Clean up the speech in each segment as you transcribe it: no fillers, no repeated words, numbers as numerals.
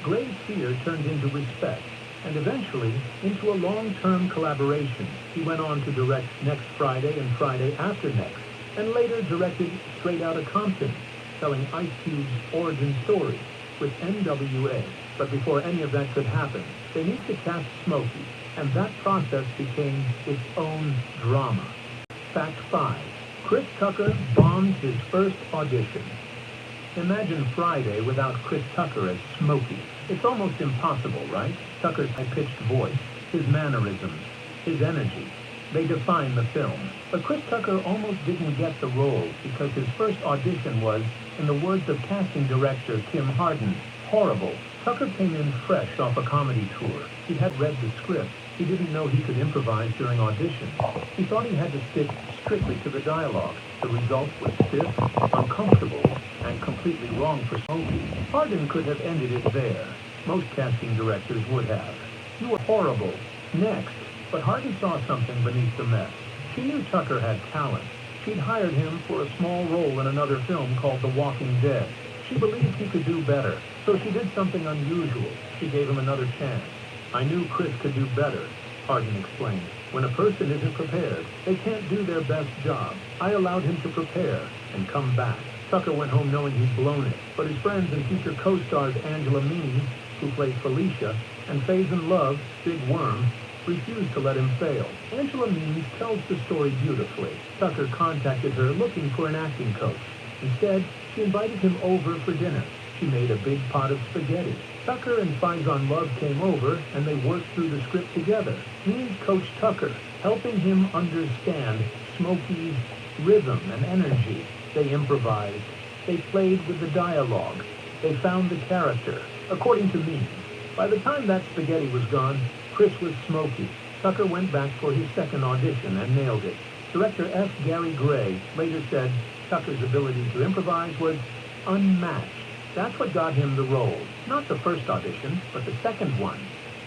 Gray's fear turned into respect, and eventually into a long-term collaboration. He went on to direct Next Friday and Friday After Next, and later directed Straight Outta Compton, telling Ice Cube's origin story with NWA. But before any of that could happen, they needed to cast Smokey, and that process became its own drama. Fact 5. Chris Tucker bombed his first audition. Imagine Friday without Chris Tucker as Smokey. It's almost impossible, right? Tucker's high-pitched voice, his mannerisms, his energy, they define the film. But Chris Tucker almost didn't get the role because his first audition was, in the words of casting director Kim Harden, horrible. Tucker came in fresh off a comedy tour. He had read the script. He didn't know he could improvise during audition. He thought he had to stick strictly to the dialogue. The result was stiff, uncomfortable, and completely wrong for Smokey. Harden could have ended it there. Most casting directors would have. You were horrible. Next. But Harden saw something beneath the mess. She knew Tucker had talent. She'd hired him for a small role in another film called The Walking Dead. She believed he could do better, so she did something unusual. She gave him another chance. I knew Chris could do better, Harden explained. When a person isn't prepared, they can't do their best job. I allowed him to prepare and come back. Tucker went home knowing he'd blown it, but his friends and future co-stars Angela Means, who played Felicia, and Faison Love, Big Worm, refused to let him fail. Angela Means tells the story beautifully. Tucker contacted her looking for an acting coach. Instead, she invited him over for dinner. She made a big pot of spaghetti. Tucker and Faison Love came over, and they worked through the script together. Means coached Tucker, helping him understand Smokey's rhythm and energy. They improvised. They played with the dialogue. They found the character. According to Means, by the time that spaghetti was gone, Chris was Smokey. Tucker went back for his second audition and nailed it. Director F. Gary Gray later said Tucker's ability to improvise was unmatched. That's what got him the role. Not the first audition, but the second one.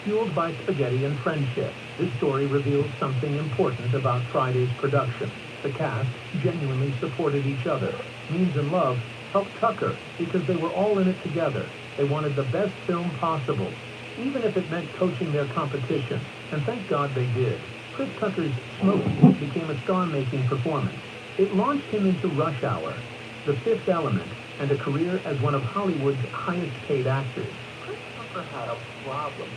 Fueled by spaghetti and friendship, this story reveals something important about Friday's production. The cast genuinely supported each other. Means and Love helped Tucker because they were all in it together. They wanted the best film possible, even if it meant coaching their competition. And thank God they did. Chris Tucker's Smokey became a star-making performance. It launched him into Rush Hour, The Fifth Element, and a career as one of Hollywood's highest-paid actors. Chris Tucker had a problem.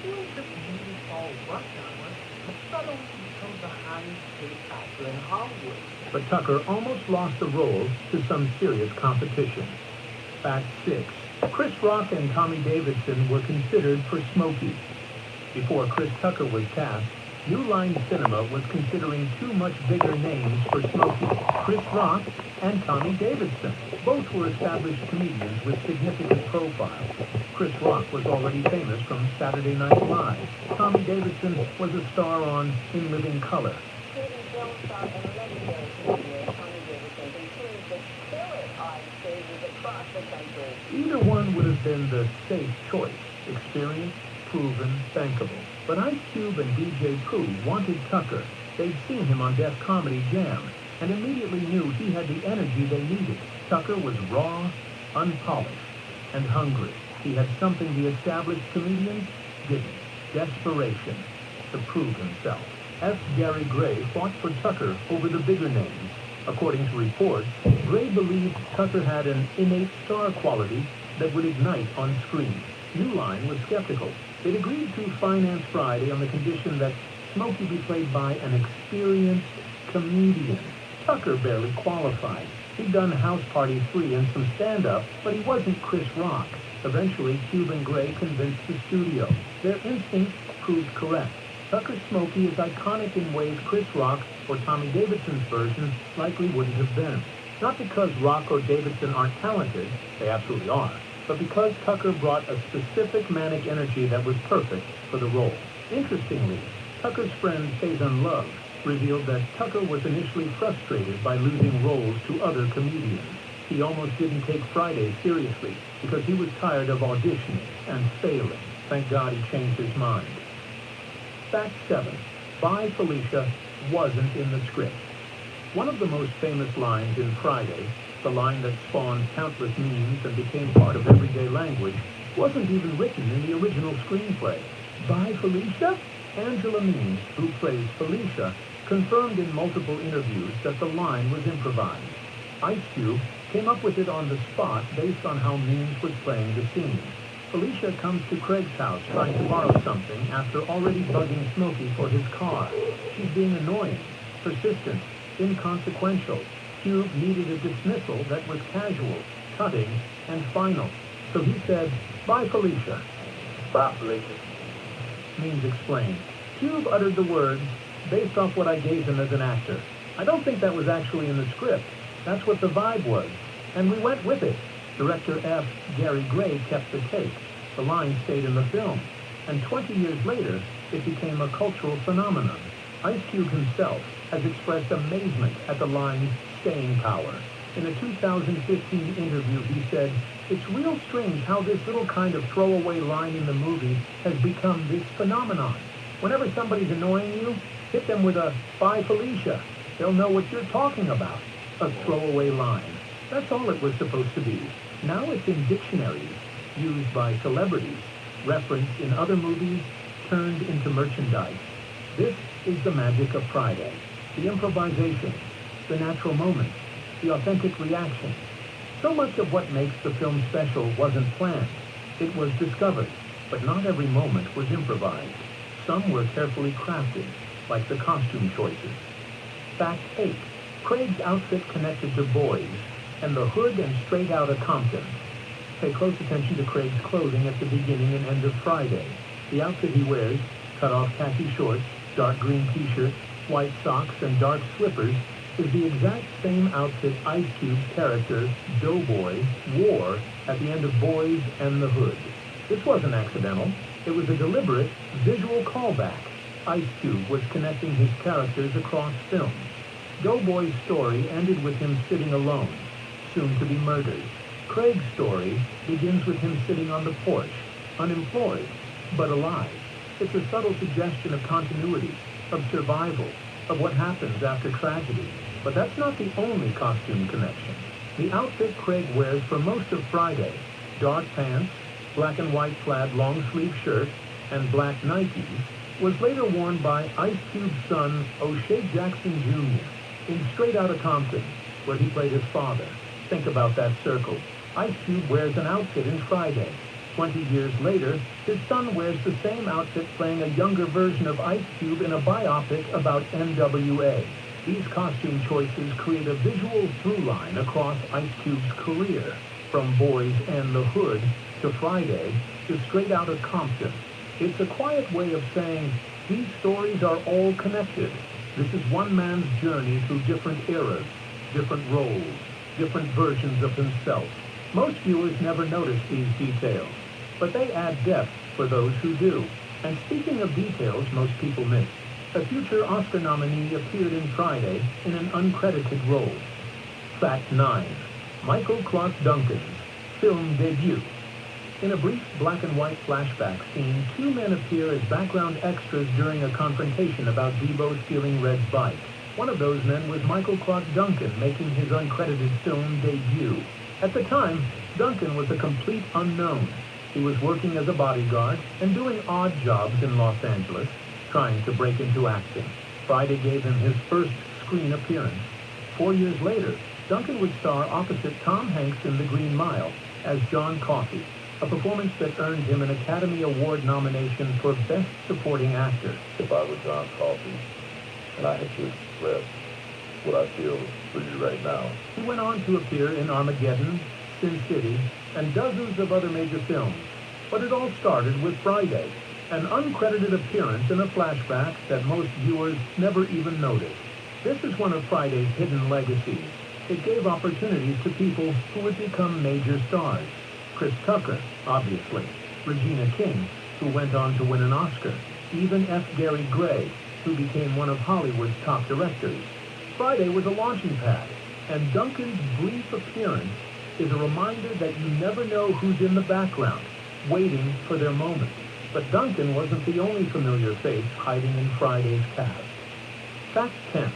He was this movie called Rush Hour, but suddenly he becomes the highest-paid actor in Hollywood. But Tucker almost lost the role to some serious competition. Fact 6. Chris Rock and Tommy Davidson were considered for Smokey. Before Chris Tucker was cast, New Line Cinema was considering two much bigger names for Smokey, Chris Rock and Tommy Davidson. Both were established comedians with significant profiles. Chris Rock was already famous from Saturday Night Live. Tommy Davidson was a star on In Living Color. Either one would have been the safe choice, experienced, proven, bankable. But Ice Cube and DJ Pooh wanted Tucker. They'd seen him on Def Comedy Jam, and immediately knew he had the energy they needed. Tucker was raw, unpolished, and hungry. He had something the established comedians didn't. Desperation to prove himself. F. Gary Gray fought for Tucker over the bigger names. According to reports, Gray believed Tucker had an innate star quality that would ignite on screen. New Line was skeptical. They'd agreed to finance Friday on the condition that Smokey be played by an experienced comedian. Tucker barely qualified. He'd done House Party 3 and some stand-up, but he wasn't Chris Rock. Eventually, Cube and Gray convinced the studio. Their instinct proved correct. Tucker's Smokey is iconic in ways Chris Rock or Tommy Davidson's version likely wouldn't have been. Not because Rock or Davidson aren't talented, they absolutely are, but because Tucker brought a specific manic energy that was perfect for the role. Interestingly, Tucker's friend Faison Love revealed that Tucker was initially frustrated by losing roles to other comedians. He almost didn't take Friday seriously because he was tired of auditioning and failing. Thank God he changed his mind. Fact 7. Bye Felicia wasn't in the script. One of the most famous lines in Friday, the line that spawned countless memes and became part of everyday language, wasn't even written in the original screenplay. By Felicia? Angela Means, who plays Felicia, confirmed in multiple interviews that the line was improvised. Ice Cube came up with it on the spot based on how Means was playing the scene. Felicia comes to Craig's house trying to borrow something after already bugging Smokey for his car. She's being annoying, persistent, inconsequential. Cube needed a dismissal that was casual, cutting, and final. So he said, "Bye, Felicia." Bye, Felicia. Means explained. Cube uttered the words based off what I gave him as an actor. I don't think that was actually in the script. That's what the vibe was. And we went with it. Director F. Gary Gray kept the take. The line stayed in the film. And 20 years later, it became a cultural phenomenon. Ice Cube himself has expressed amazement at the line's staying power. In a 2015 interview, he said, "It's real strange how this little kind of throwaway line in the movie has become this phenomenon. Whenever somebody's annoying you, hit them with a 'Bye, Felicia.' They'll know what you're talking about." A throwaway line. That's all it was supposed to be. Now it's in dictionaries, used by celebrities, referenced in other movies, turned into merchandise. This is the magic of Friday. The improvisation, the natural moments, the authentic reaction. So much of what makes the film special wasn't planned. It was discovered, but not every moment was improvised. Some were carefully crafted, like the costume choices. Fact 8. Craig's outfit connected to Boys, and the hood and Straight Outta Compton. Pay close attention to Craig's clothing at the beginning and end of Friday. The outfit he wears, cut-off khaki shorts, dark green t-shirt, white socks, and dark slippers, is the exact same outfit Ice Cube's character, Doughboy, wore at the end of Boys and the Hood. This wasn't accidental. It was a deliberate visual callback. Ice Cube was connecting his characters across films. Doughboy's story ended with him sitting alone, soon to be murdered. Craig's story begins with him sitting on the porch, unemployed, but alive. It's a subtle suggestion of continuity, of survival, of what happens after tragedy. But that's not the only costume connection. The outfit Craig wears for most of Friday, dark pants, black and white plaid long-sleeve shirt, and black Nikes, was later worn by Ice Cube's son, O'Shea Jackson Jr., in Straight Outta Compton, where he played his father. Think about that circle. Ice Cube wears an outfit in Friday. 20 years later, his son wears the same outfit playing a younger version of Ice Cube in a biopic about NWA. These costume choices create a visual through line across Ice Cube's career, from Boys and the Hood to Friday to Straight Outta Compton. It's a quiet way of saying these stories are all connected. This is one man's journey through different eras, different roles, different versions of himself. Most viewers never notice these details, but they add depth for those who do. And speaking of details most people miss, a future Oscar nominee appeared in Friday in an uncredited role. Fact 9. Michael Clarke Duncan's film debut. In a brief black and white flashback scene, two men appear as background extras during a confrontation about Debo stealing Red's bike. One of those men was Michael Clarke Duncan, making his uncredited film debut. At the time, Duncan was a complete unknown. He was working as a bodyguard and doing odd jobs in Los Angeles, trying to break into acting. Friday gave him his first screen appearance. 4 years later, Duncan would star opposite Tom Hanks in The Green Mile as John Coffey, a performance that earned him an Academy Award nomination for Best Supporting Actor. If I were John Coffey, and I had to express what I feel for you right now. He went on to appear in Armageddon, Sin City, and dozens of other major films. But it all started with Friday, an uncredited appearance in a flashback that most viewers never even noticed. This is one of Friday's hidden legacies. It gave opportunities to people who would become major stars. Chris Tucker, obviously. Regina King, who went on to win an Oscar. Even F. Gary Gray, who became one of Hollywood's top directors. Friday was a launching pad, and Duncan's brief appearance is a reminder that you never know who's in the background, waiting for their moment. But Duncan wasn't the only familiar face hiding in Friday's cast. Fact 10.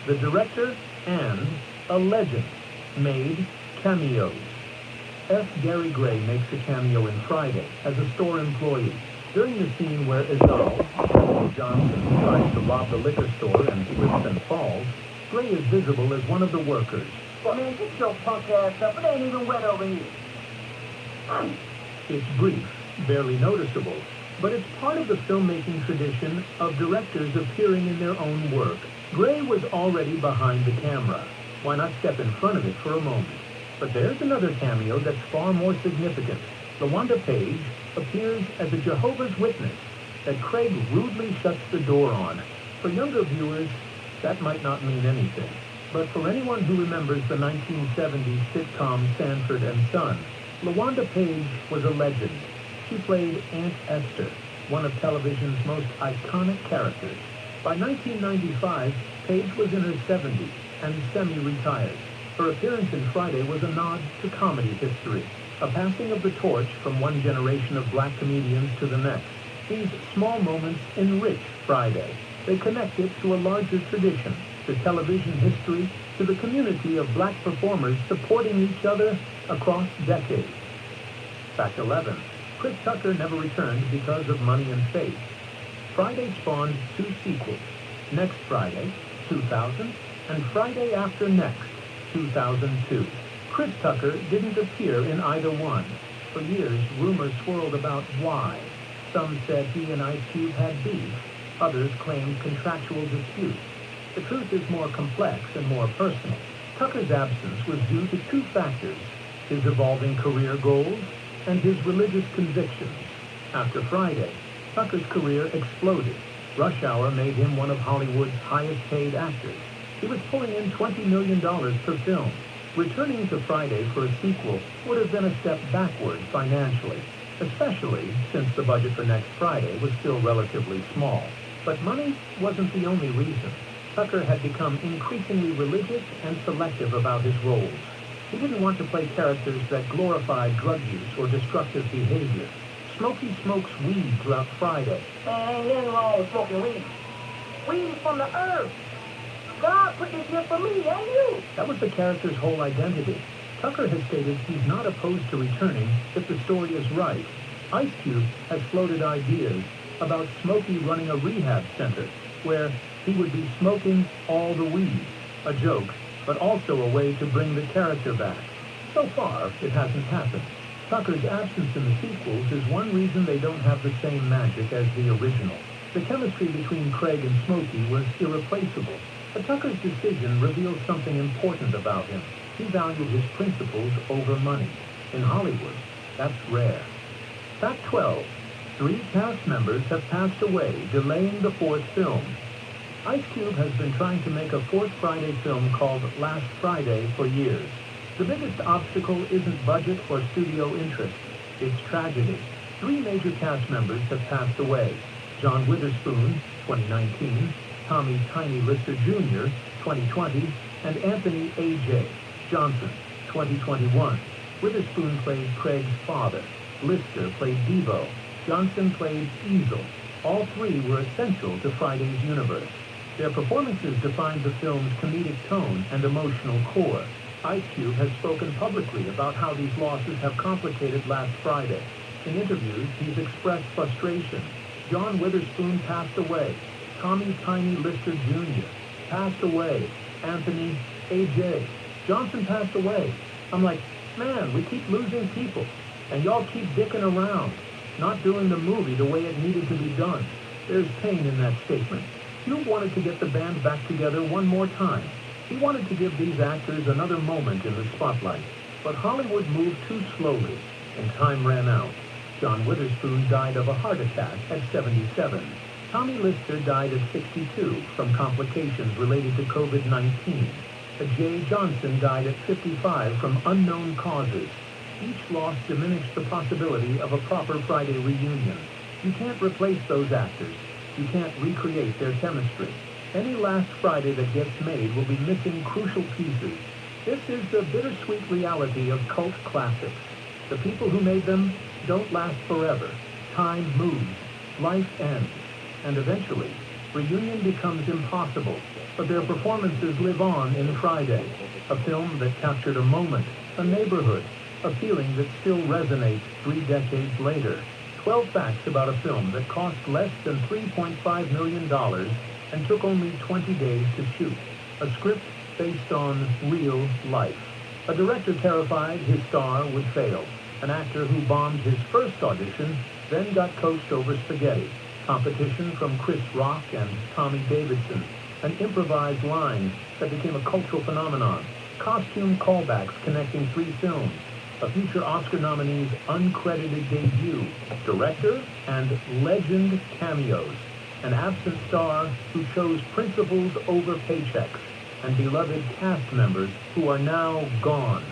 The director and a legend made cameos. F. Gary Gray makes a cameo in Friday as a store employee. During the scene where Izal Johnson tries to rob the liquor store and slips and falls, Gray is visible as one of the workers. Well, man, get your punk ass up. It ain't even wet over here. It's brief, barely noticeable, but it's part of the filmmaking tradition of directors appearing in their own work. Gray was already behind the camera. Why not step in front of it for a moment? But there's another cameo that's far more significant. LaWanda Page appears as a Jehovah's Witness that Craig rudely shuts the door on. For younger viewers, that might not mean anything. But for anyone who remembers the 1970s sitcom Sanford and Son, LaWanda Page was a legend. She played Aunt Esther, one of television's most iconic characters. By 1995, Page was in her 70s and semi-retired. Her appearance in Friday was a nod to comedy history, a passing of the torch from one generation of black comedians to the next. These small moments enrich Friday. They connect it to a larger tradition, to television history, to the community of black performers supporting each other across decades. Fact 11. Chris Tucker never returned because of money and faith. Friday spawned 2 sequels, Next Friday, 2000, and Friday After Next, 2002. Chris Tucker didn't appear in either one. For years, rumors swirled about why. Some said he and Ice Cube had beef. Others claimed contractual disputes. The truth is more complex and more personal. Tucker's absence was due to 2 factors: his evolving career goals and his religious convictions. After Friday, Tucker's career exploded. Rush Hour made him one of Hollywood's highest-paid actors. He was pulling in $20 million per film. Returning to Friday for a sequel would have been a step backward financially, especially since the budget for Next Friday was still relatively small. But money wasn't the only reason. Tucker had become increasingly religious and selective about his roles. He didn't want to play characters that glorified drug use or destructive behavior. Smokey smokes weed throughout Friday. Man, ain't nothing wrong with smoking weed. Weed is from the earth. God put this here for me, ain't you? That was the character's whole identity. Tucker has stated he's not opposed to returning if the story is right. Ice Cube has floated ideas about Smokey running a rehab center where he would be smoking all the weed. A joke, but also a way to bring the character back. So far, it hasn't happened. Tucker's absence in the sequels is one reason they don't have the same magic as the original. The chemistry between Craig and Smokey was irreplaceable. But Tucker's decision reveals something important about him. He valued his principles over money. In Hollywood, that's rare. Fact 12. 3 cast members have passed away, delaying the 4th film. Ice Cube has been trying to make a 4th Friday film called Last Friday for years. The biggest obstacle isn't budget or studio interest. It's tragedy. 3 major cast members have passed away. John Witherspoon, 2019, Tommy Tiny Lister Jr., 2020, and Anthony A.J. Johnson, 2021. Witherspoon played Craig's father. Lister played Devo. Johnson played Easel. All 3 were essential to Friday's universe. Their performances defined the film's comedic tone and emotional core. Ice Cube has spoken publicly about how these losses have complicated Last Friday. In interviews, he's expressed frustration. John Witherspoon passed away. Tommy Tiny Lister Jr. passed away. Anthony A.J. Johnson passed away. I'm like, man, we keep losing people, and y'all keep dicking around, not doing the movie the way it needed to be done. There's pain in that statement. Cube wanted to get the band back together one more time. He wanted to give these actors another moment in the spotlight. But Hollywood moved too slowly, and time ran out. John Witherspoon died of a heart attack at 77. Tommy Lister died at 62 from complications related to COVID-19. Jay Johnson died at 55 from unknown causes. Each loss diminished the possibility of a proper Friday reunion. You can't replace those actors. You can't recreate their chemistry. Any Last Friday that gets made will be missing crucial pieces. This is the bittersweet reality of cult classics. The people who made them don't last forever. Time moves. Life ends. And eventually, reunion becomes impossible. But their performances live on in Friday, a film that captured a moment, a neighborhood, a feeling that still resonates 3 decades later. 12 facts about a film that cost less than $3.5 million and took only 20 days to shoot. A script based on real life. A director terrified his star would fail. An actor who bombed his first audition, then got coached over spaghetti. Competition from Chris Rock and Tommy Davidson. An improvised line that became a cultural phenomenon. Costume callbacks connecting 3 films. A future Oscar nominee's uncredited debut. Director and legend cameos. An absent star who chose principles over paychecks. And beloved cast members who are now gone.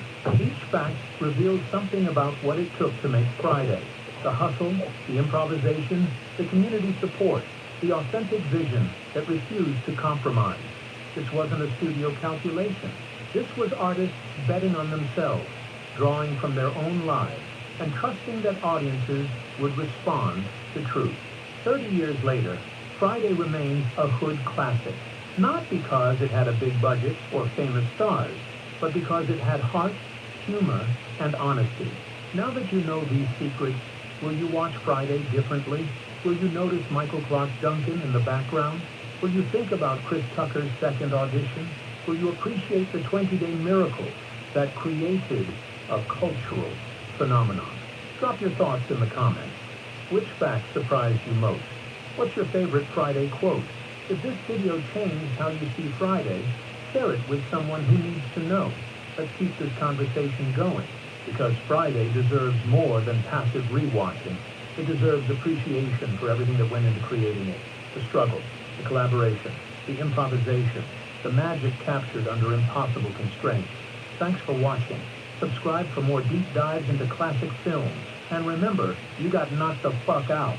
Each fact reveals something about what it took to make Friday. The hustle, the improvisation, the community support, the authentic vision that refused to compromise. This wasn't a studio calculation. This was artists betting on themselves, drawing from their own lives, and trusting that audiences would respond to truth. 30 years later, Friday remains a hood classic. Not because it had a big budget or famous stars, but because it had heart, humor, and honesty. Now that you know these secrets, will you watch Friday differently? Will you notice Michael Clark Duncan in the background? Will you think about Chris Tucker's second audition? Will you appreciate the 20-day miracle that created a cultural phenomenon? Drop your thoughts in the comments. Which fact surprised you most? What's your favorite Friday quote? If this video changed how you see Friday, share it with someone who needs to know. Let's keep this conversation going, because Friday deserves more than passive rewatching. It deserves appreciation for everything that went into creating it. The struggle, the collaboration, the improvisation, the magic captured under impossible constraints. Thanks for watching. Subscribe for more deep dives into classic films. And remember, you got knocked the fuck out.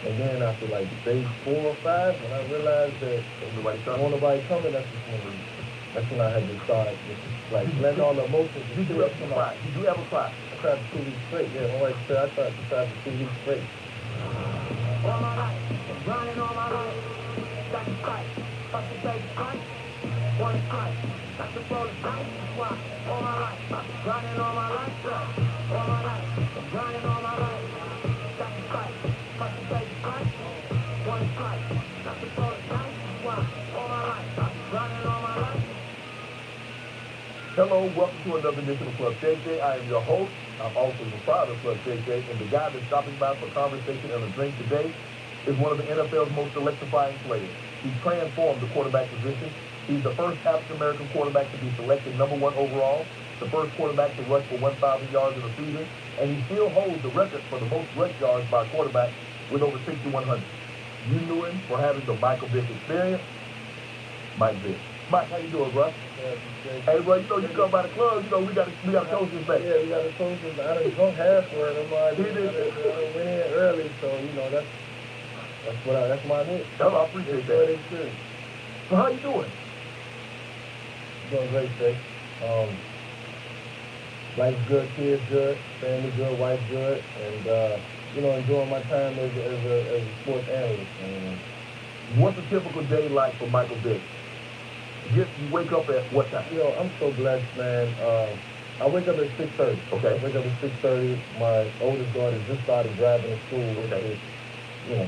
And then after like day 4 or 5, when I realized that nobody coming, that's when I had to start like letting all the emotions. Did you ever cry? I cried for 2 weeks straight. Yeah, my wife said I cried for 2 weeks straight. All my life, grinding all my life. Sacrifice, fucking baby fight. One strike, that's the first fight. Why? All my life, grinding all my life. All my life, grinding all my life. Sacrifice, fucking baby fight. One strike, that's the first fight. Why? All my life, grinding all my life. Hello, welcome to another edition of Club JJ. I am your host. I'm also the proud of Club JJ, and the guy that's stopping by for conversation and a drink today is one of the NFL's most electrifying players. He transformed the quarterback position. He's the first African-American quarterback to be selected #1 overall, the first quarterback to rush for 1,000 yards in a season, and he still holds the record for the most rush yards by a quarterback with over 6,100. You knew him for having the Michael Vick experience. Mike Vick. Mike, how you doing, bro? Hey, bro, you know you come by the club, you know we got to coach this back. Yeah, we got to coach this. I done drunk half for it. I went in early, so you know that's my niche. I appreciate that. So how you doing? Doing great, Jay. Life's good, kids good, family good, wife good, and you know, enjoying my time as a sports analyst. What's a typical day like for Michael Vick? You wake up at what time? You know, I'm so blessed, man. I wake up at 6:30. Okay. I wake up at 6:30. My oldest daughter just started driving to school, which is, you know,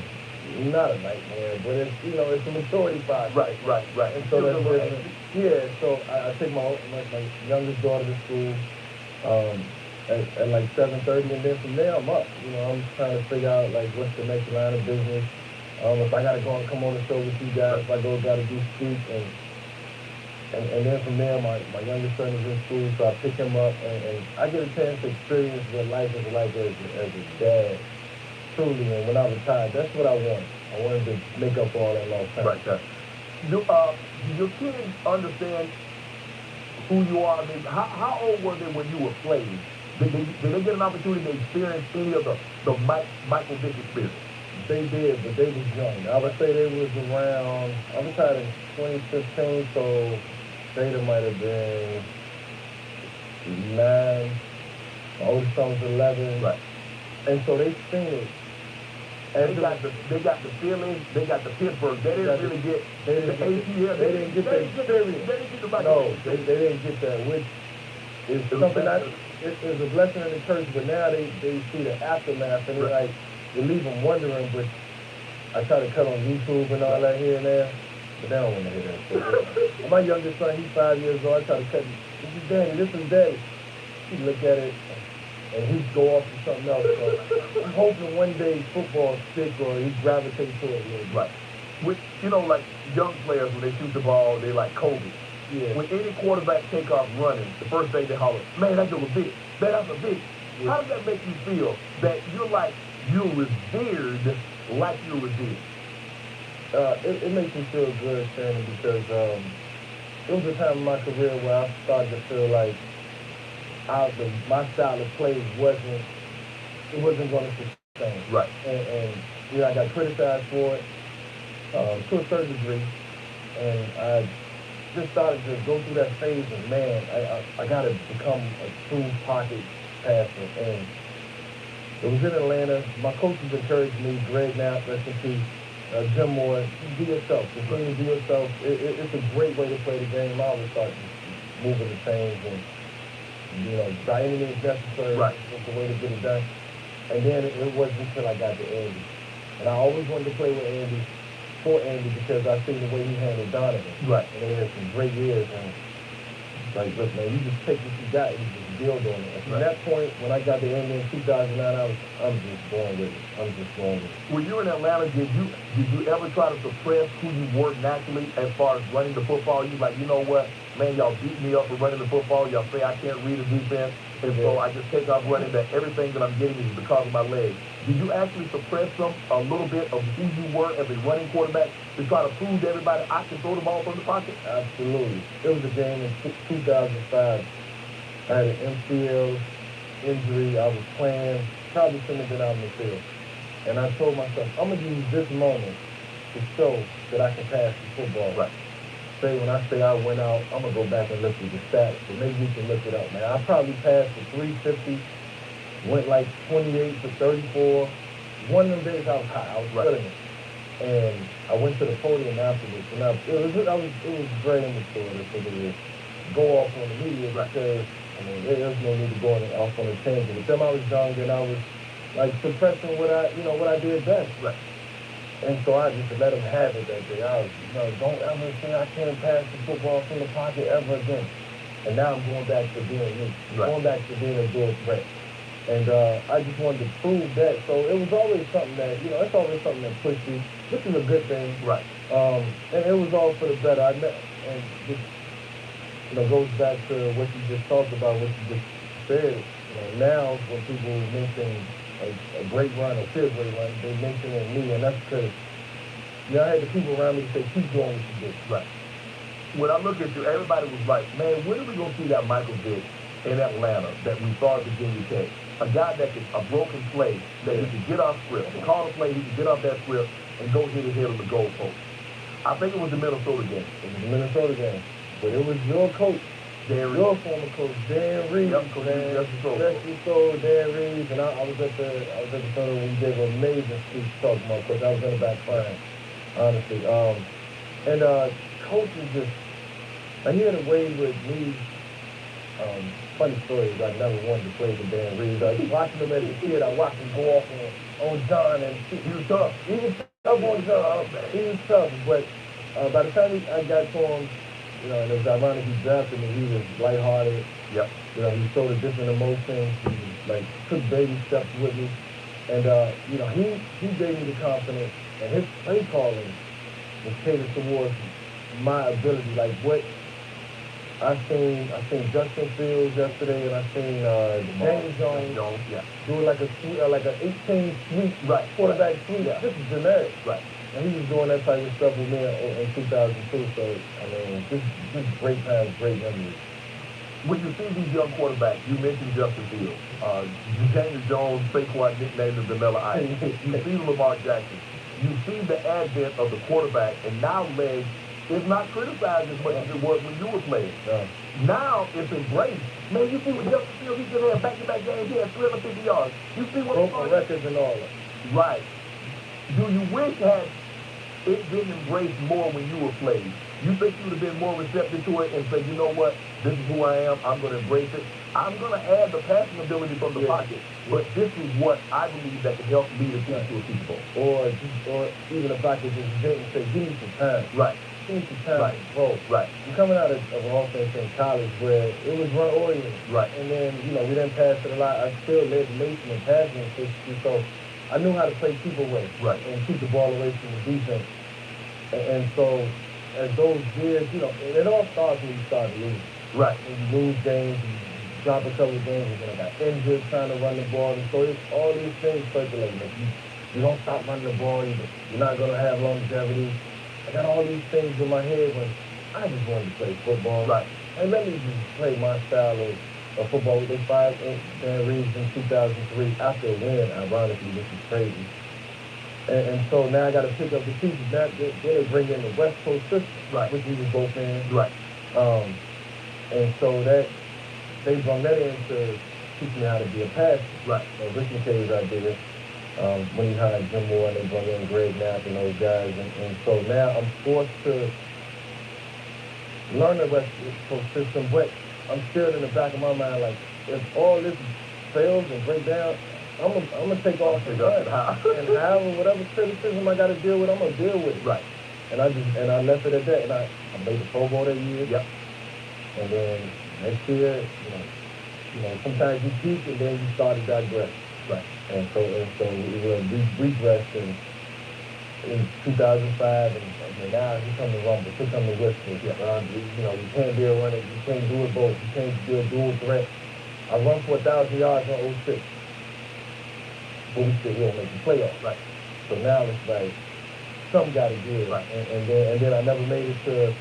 not a nightmare, but it's, you know, it's a maturity process. Right. And so that's different. Yeah, so I take my youngest daughter to school at like 7:30, and then from there I'm up. You know, I'm trying to figure out like what's the next line of business. If I gotta go and come on the show with you guys, if I gotta do speak, and then from there my youngest son is in school, so I pick him up and I get a chance to experience what life is like as a dad. Truly, and when I retired, that's what I wanted. I wanted to make up for all that lost time. Right. Do your kids understand who you are? I mean, how old were they when you were playing? Did they get an opportunity to experience any of the Michael Vick experience? They did, but they was young. I would say they was around, I retired in 2015, so Jada might have been 9, my oldest son was 11. Right. And so they seen it They got the Phillies, they got the Pittsburgh. They didn't really get the ATL. They didn't get the experience. They didn't get the No, they didn't get that, which is something that is a blessing in the church, but now they see the aftermath, and it's like, they leave them wondering, but I try to cut on YouTube and all that here and there, but they don't want to hear that. So, my youngest son, he's 5 years old, I try to cut him. This is Daddy. He look at it, and he'd go off to something else. So I'm hoping one day football stick or he gravitates to it a little bit. Right. With, like young players, when they shoot the ball, they like Kobe. Yeah. When any quarterback take off running, the first thing they holler, man, that was big. Man, that's a big. Yeah. How does that make you feel that you're revered like you're revered? It makes me feel good, Shannon, because it was a time in my career where I started to feel like my style of play wasn't going to sustain. Right. And I got criticized for it to a certain degree, and I just started to go through that phase of, man, I got to become a true pocket passer. And it was in Atlanta. My coaches encouraged me, Greg Knapp, rest in peace, Jim Moore, be yourself. Continue to be yourself. It's a great way to play the game. I always start moving the chains and, by any means necessary, it's the way to get it done. And then it wasn't until I got to Andy. And I always wanted to play with Andy, for Andy, because I seen the way he handled Donovan. Right. And they had some great years. And like, look, man, you just take what you got and you just build on it. And from that point, when I got to Andy in 2009, I'm just going with it. When you were in Atlanta, did you ever try to suppress who you were naturally as far as running the football? You like, you know what? Man, y'all beat me up for running the football. Y'all say I can't read the defense. And so I just take off running, that everything that I'm getting is because of my legs. Did you actually suppress a little bit of who you were as a running quarterback to try to prove to everybody I can throw the ball from the pocket? Absolutely. It was a game in 2005. I had an MCL injury. I was playing, probably shouldn't have been out in the field. And I told myself, I'm going to use this moment to show that I can pass the football. Right. When I say I went out, I'm going to go back and look at the stats, so maybe we can look it up, man. I probably passed for 350, went like 28 to 34. One of them days I was high. I was feeling it. And I went to the podium afterwards, and it was very immature to go off on the media because, there's no need to go off on a tangent. With them, I was young, and I was, like, suppressing what I did best. Right. And so I just let him have it that day. I was, don't ever say I can't pass the football from the pocket ever again. And now I'm going back to being me. Going back to being a dual threat. And I just wanted to prove that. So it was always something that, it's always something that pushed you, which is a good thing. Right. And it was all for the better. And just, goes back to what you just talked about, what you just said. Now when people mention a great run, a field great run, they mention it me, and that's because I had the people around me to say, keep doing what you did. Right. When I look at you, everybody was like, man, when are we going to see that Michael Vick in Atlanta that we saw at Virginia Tech? A guy that could, a broken play, that he could get off script, call a play, he could get off that script and go hit his head on the goalpost. I think it was the Minnesota game. It was the Minnesota game. But it was your coach, your former coach, Dan Reeves. Yep, Coach Dan Reeves, and I was at the center when he gave an amazing speech talking about Coach. I was in the back crying, honestly. Coach is just, and he had a way with me. Funny story is I never wanted to play with Dan Reeves. I was watching him as a kid. I watched him go off on John, and he was tough. He was tough on John. He was tough, but by the time I got to him, and it was ironic he drafted me. He was lighthearted. Yep. He showed a different emotion. He took baby steps with me, and he gave me the confidence. And his play calling was catered towards my ability. Like what I seen Justin Fields yesterday, and I seen James Jones doing like an 18 sweep, quarterback sweep. Yeah. This is generic. Right. And he was doing that type of stuff with me in 2002. So, this great times, great memories. When you see these young quarterbacks, you mentioned Justin Fields, James Jones, Saquon nicknamed the Vanilla Ice. You see Lamar Jackson. You see the advent of the quarterback, and now legs is not criticized as much as it was when you were playing. Now it's embraced. Man, you see what Justin Fields, he just had back-to-back games, he had 350 yards. You see what broken records and all that. Right. Do you wish had it been embraced more when you were playing? You think you would have been more receptive to it and said, you know what, this is who I am, I'm going to embrace it. I'm going to add the passing ability from the pocket, but this is what I believe that can help lead a team to a Super Bowl. Or even if I could just vent and say, give me some time. Right. Give me some time to grow. Right. I'm coming out of an offense in college where it was run-oriented. Right. And then, we didn't pass it a lot. I still led the nation in passing efficiency, so I knew how to play keep away. Right. And keep the ball away from the defense. And so, as those years, it all starts when you start losing. Right. When you lose games, you drop a couple of games, you're going to get injured trying to run the ball. And so it's all these things circulating. If you don't stop running the ball, you're not going to have longevity. I got all these things in my head when I just wanted to play football. Right. And let me just play my style of football. They fired Dan Reeves in 2003 after a win, ironically, which is crazy. And so now I got to pick up the pieces. Now they bring in the West Coast system, right, which we was both in. Right. And so that they brought that in to teach me how to be a passer. Right. Rick McKay was out there when he hired Jim Moore, and they brought in Greg Knapp and those guys. And so now I'm forced to learn the West Coast system, but I'm still in the back of my mind, like, if all this fails and breaks down, I'm gonna take off and run. And however, whatever criticism I got to deal with, I'm gonna deal with it. Right. And I left it at that. And I made the Pro Bowl that year. Yep. And then next year, sometimes you peak and then you start to digress. Right. And so we regressed in 2005, and now here come the rumble, here come the whisper. Yeah. You can't be a runner, you can't do it both, you can't be a dual threat. I run for 1,000 yards on 06. But we still don't make the playoffs. Right. So now it's like, something got to give. Right. And then I never made it to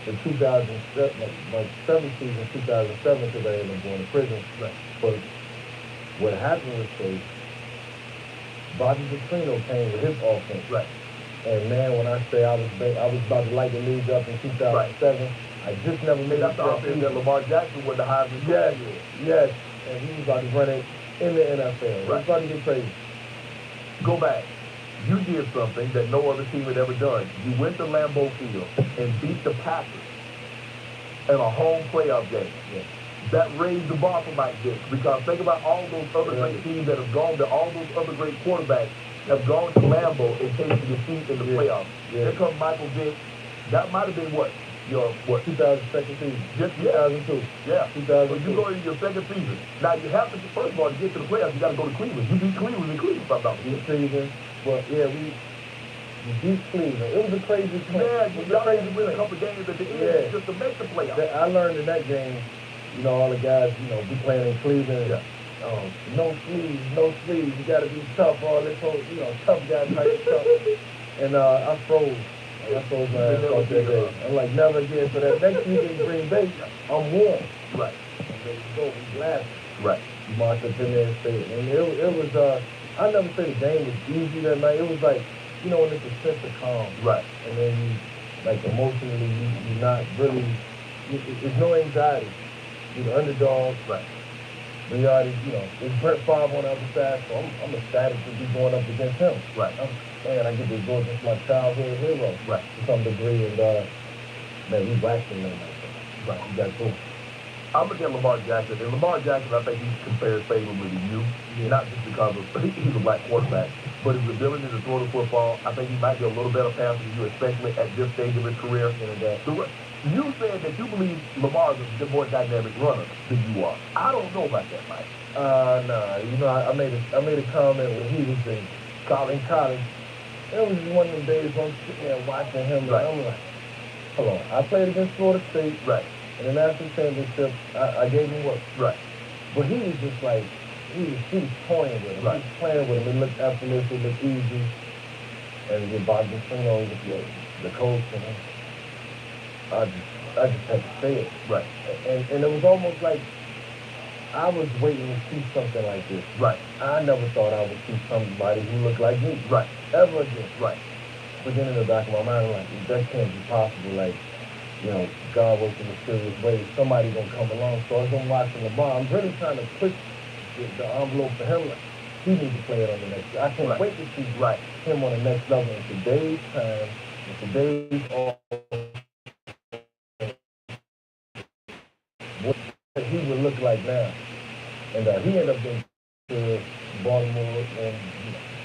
the 2007, my seventh season, 2007, because I ended up going to prison. Right. But what happened was Bobby Petrino came with his offense. Right. And man, when I say I was about to light the league up in 2007, I just never made it. That's the offense that Lamar Jackson was the Heisman. Yes. And he was about to run it in the NFL. Right. It was about to get crazy. Go back. You did something that no other team had ever done. You went to Lambeau Field and beat the Packers in a home playoff game. Yeah. That raised the bar for Mike Vick, because think about all those other great teams that have gone there. All those other great quarterbacks have gone to Lambeau and tasted defeat in the playoffs. Yeah. Here comes Michael Vick. That might have been what? Your 2002 season. Just 2002. Yeah. 2002. So you go into your second season. Now you have to, first of all, to get to the playoffs, you got to go to Cleveland. You beat Cleveland in Cleveland, if I'm not mistaken. Cleveland. Well, yeah, we beat Cleveland. It was a crazy play. Yeah, you got to win a couple games at the end just to make the playoffs. I learned in that game, all the guys, be playing in Cleveland. Yeah. No sleeves. You got to be tough. All this whole, tough guys like tough. And I froze. I froze my ass off that day. I'm like, never again. So that next week in Green Bay, I'm warm. Right. And there you go. We laughing. Right. You marched up in there and stayed. And it was, I never say the game was easy that night. It was like, when it's a sense of calm. Right. And then you, like, emotionally, you're not really, there's no anxiety. You're the underdog. Right. We already, it's Brett Favre on the other side, so I'm ecstatic to be going up against him. Right. I get to go against my childhood hero. Right. To some degree, and, man, we waxing them. Right. You got cool. I'm going to get Lamar Jackson. And Lamar Jackson, I think he compares favorably to you, not just because he's a black quarterback, but his ability to throw the football. I think he might be a little better passer than you, especially at this stage of his career. You said that you believe Lamar is a more dynamic runner than you are. I don't know about that, Mike. Nah. I made a comment when he was in college. It was one of them days when I'm sitting there watching him, right. And I'm like, hold on. I played against Florida State. Right. In the national championship, I gave him work. Right. But he was just like, he was toying with him. Right. He was playing with him. It looked effortless, it looked easy. And with Bob Petrino, the coach, I just had to say it. Right. And it was almost like I was waiting to see something like this. Right. I never thought I would see somebody who looked like me. Right. Ever again. Right. But then in the back of my mind, I'm like, that can't be possible. Like, God works in mysterious ways. Somebody gonna come along. So as I'm watching Lamar, I'm really trying to push the envelope for him. Like, he needs to play it on the next year. I can't wait to see. Right. him on the next level in today's time, in today's what he would look like now. And he ended up getting to Baltimore, and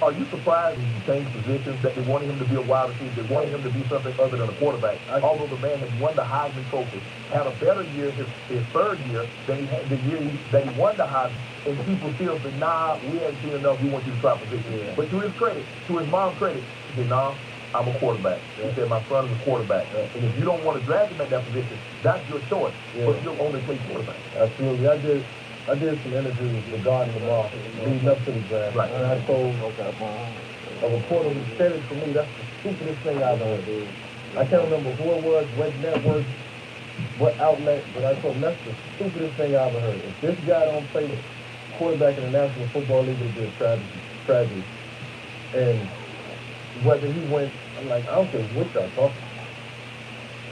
are you surprised he changed positions, that they wanted him to be a wide receiver, they wanted him to be something other than a quarterback? Although the man had won the Heisman Trophy, had a better year his third year than he had the year that he won the Heisman, and people still said, nah, we haven't seen enough, we want you to try position. Yeah. But to his credit, to his mom's credit, he said, nah, I'm a quarterback. Yeah. He said, my son is a quarterback. Yeah. And if you don't want to draft him at that position, that's your choice. Yeah. But you'll only play quarterback. Absolutely. I did some interviews regarding Lamar leading up to the draft. Right. And I told a reporter who said it to me, that's the stupidest thing I've ever heard. I can't remember who it was, what network, what outlet, but I told him that's the stupidest thing I ever heard. If this guy don't play quarterback in the National Football League, it'd be a tragedy. And whether he went, I'm like, I don't care what y'all talking.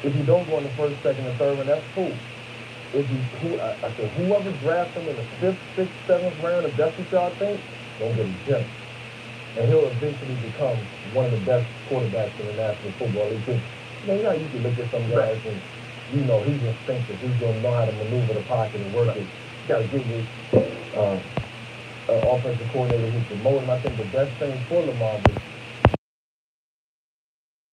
If you don't go in the first, second, and third round, that's cool. I said, whoever drafts him in the 5th, 6th, 7th round, if that's what y'all think, don't get him jumped. And he'll eventually become one of the best quarterbacks in the National Football League. Because, you know, you can look at some guys and, you know, he's instinctive. He's going to know how to maneuver the pocket and work it. You got to get with offensive coordinator who can mold him. I think the best thing for Lamar is